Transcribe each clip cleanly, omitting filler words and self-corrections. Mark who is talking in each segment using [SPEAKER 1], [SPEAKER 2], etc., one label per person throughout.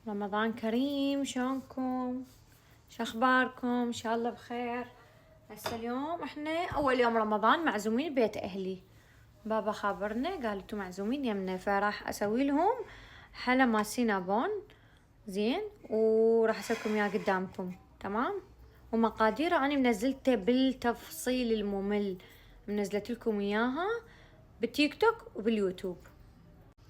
[SPEAKER 1] رمضان كريم، شلونكم؟ شخباركم؟ ان شاء الله بخير. هسه اليوم احنا اول يوم رمضان معزومين بيت اهلي. بابا خابرنا قال انتم معزومين يمنا، فراح اسوي لهم حلا مال سينابون. زين، وراح اسوي لكم اياه قدامكم. تمام. ومقاديره انا منزلته بالتفصيل الممل، منزلت لكم اياها بالتيك توك وباليوتيوب،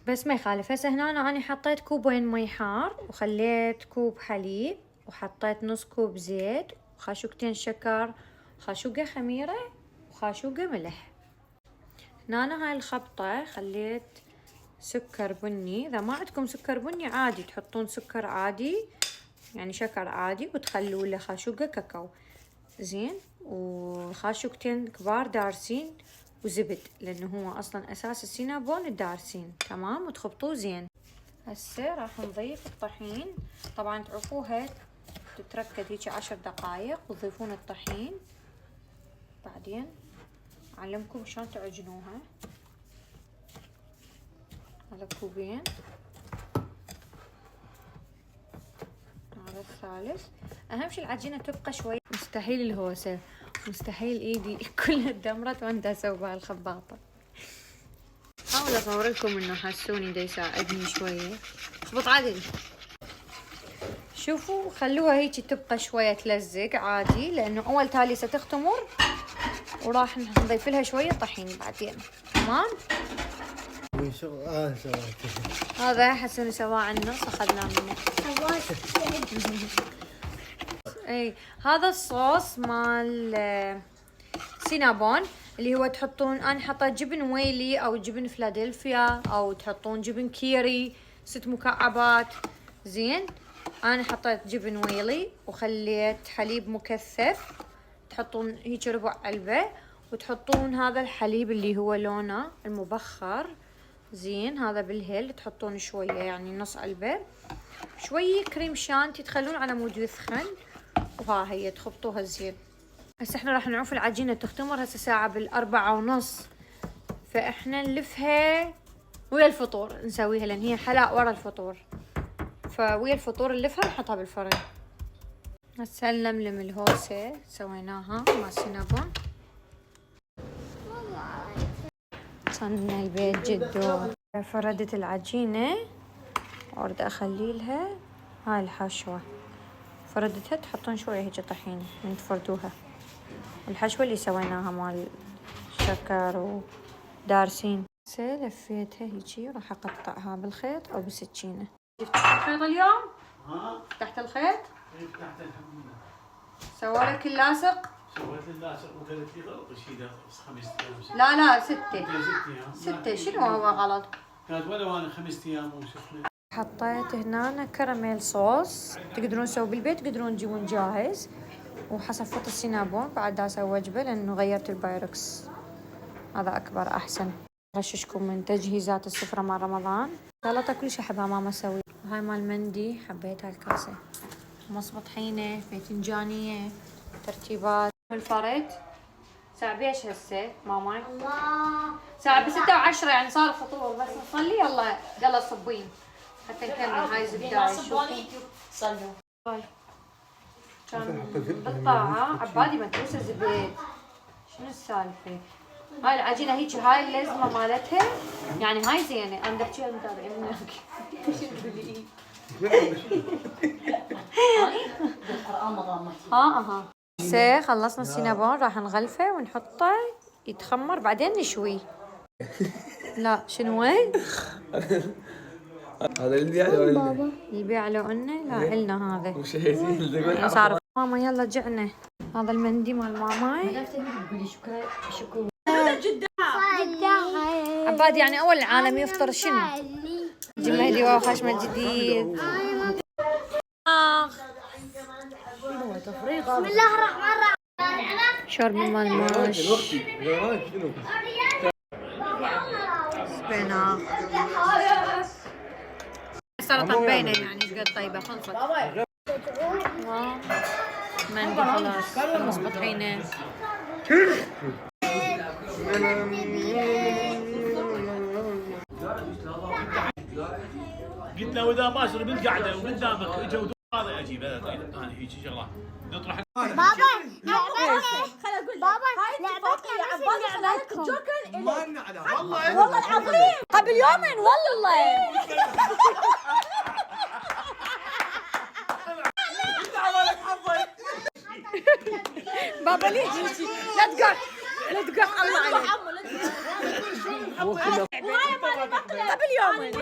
[SPEAKER 1] بس ما يخالف. هسه هنا أنا حطيت كوبين مي حار، وخليت كوب حليب، وحطيت نص كوب زيت، وخاشوقتين شكر، خاشوقة خميرة، وخاشوقة ملح. هنا هاي الخلطة خليت سكر بني. إذا ما عندكم سكر بني عادي تحطون سكر عادي، يعني شكر عادي، وتخلوا له خاشوقة كاكاو. زين، وخاشوقتين كبار دارسين، وزبد، لانه هو اصلا اساس السينابون الدارسين. تمام، وتخبطوه زين. هسه راح نضيف الطحين. طبعا تعرفوها تتركد هيك 10 دقايق، وتضيفون الطحين. بعدين اعلمكم شلون تعجنوها. هذا كوبين، هذا الثالث. اهم شي العجينه تبقى شوي. مستحيل الهوسه، مستحيل ايدي كلها دمرت وانا اسوي بها الخباطه. حاول اصور لكم انه حسوني دا يساعدني شويه. اخبط عدل. شوفوا، خلوها هيك تبقى شويه تلزق عادي، لانه اول تالي ستختمر، وراح نضيف لها شويه طحين بعدين. تمام. هذا حسوني سواه على النص، اخذناه منه. اي هذا الصوص مال سينابون، اللي هو تحطون، انا حطيت جبن ويلي او جبن فيلادلفيا، او تحطون جبن كيري 6 مكعبات. زين، انا حطيت جبن ويلي، وخليت حليب مكثف، تحطون هيك ربع علبة، وتحطون هذا الحليب اللي هو لونه المبخر. زين، هذا بالهيل تحطون شوية، يعني نص علبة، شوية كريم شانتي تخلون على مود يسخن، وها هي تخبطوها زين. هسه احنا راح نعوف العجينة تختمر. هسه ساعة 4:30، فاحنا نلفها ويا الفطور نسويها، لان هي حلاق ورا الفطور، فويا الفطور نلفها نحطها بالفرن. هسه نلملم الهوسة سويناها مع السينابون. صنع البيت جدو. فردت العجينة وارد اخلي لها هاي الحشوة. فردتها تحطون شوية هيك طحين من تفردوها. الحشوة اللي سويناها مال شكر ودارسين. هسه لفيتها هيجي، راح اقطعها بالخيط او بالسكينة. شفت الخيط اليوم؟ فتحت الخيط؟
[SPEAKER 2] فتحت الحمد لله.
[SPEAKER 1] سوالك اللاصق؟
[SPEAKER 2] سويت اللاصق وقالت لي غلط الشيء 5 ايام.
[SPEAKER 1] لا 6.
[SPEAKER 2] 6
[SPEAKER 1] 6 شنو هو غلط؟
[SPEAKER 2] كانت ولو انا 5 ايام وشفنا.
[SPEAKER 1] حطيت هنا كراميل صوص، تقدرون تسووا بالبيت، تقدرون تجيبون جاهز. وحصفت السينابون بعد دا اسوي وجبه، لانه غيرت البايركس، هذا اكبر احسن. غششكم من تجهيزات السفره مال رمضان. سلطه كل شيء احبها ماما اسوي. هاي مال مندي، حبيت هاي الكاسه. مص طحينه، باذنجانيه، ترتيبات. الفرد ساعة بيش هسه ماما؟ ساعة 6:10، يعني صار فطور، بس نصلي يلا صبين حتى نكمل هاي زبداية. صلوا. كان بالطاعة عبالي مدروسة زبيد. شنو السالفة؟ هاي العجينة هيك، هاي اللزمة مالتها، يعني هاي زينة. انا بدي احكيها متابعين منك. شنو تقولي؟ ها هسه خلصنا السينابون، راح نغلفه ونحطه يتخمر، بعدين نشوي. لا شنو وين؟
[SPEAKER 3] هذا اللي بيع لو إلنا.
[SPEAKER 1] اللي بيع لو إلنا؟ لا إلنا هذا.
[SPEAKER 3] مشاهدين
[SPEAKER 1] صار ماما يلا جعنا. هذا المندي مال ماما. عباد يعني أول العالم يفطر شنو؟ جمهدي وخشمة جديد.
[SPEAKER 4] بسم الله الرحمن الرحيم.
[SPEAKER 1] شرب مال ماش. سبيناخ. السلطة مبينة يعني ايش قد طيبة. خلصت. مندي خلاص، خلص طحينة.
[SPEAKER 2] قلت له اذا ما شرب القعده وقدامك اجوا هذا اجيب انا هيك شغله نطرح
[SPEAKER 4] بابا لعبتنا بابا
[SPEAKER 1] لعبتنا يا عباس خلالك الجوكر
[SPEAKER 5] ما لنا علاقه والله
[SPEAKER 1] والله العظيم قبل يومين والله بابا ليش لا تقع لا تقع الله عليك قبل يومين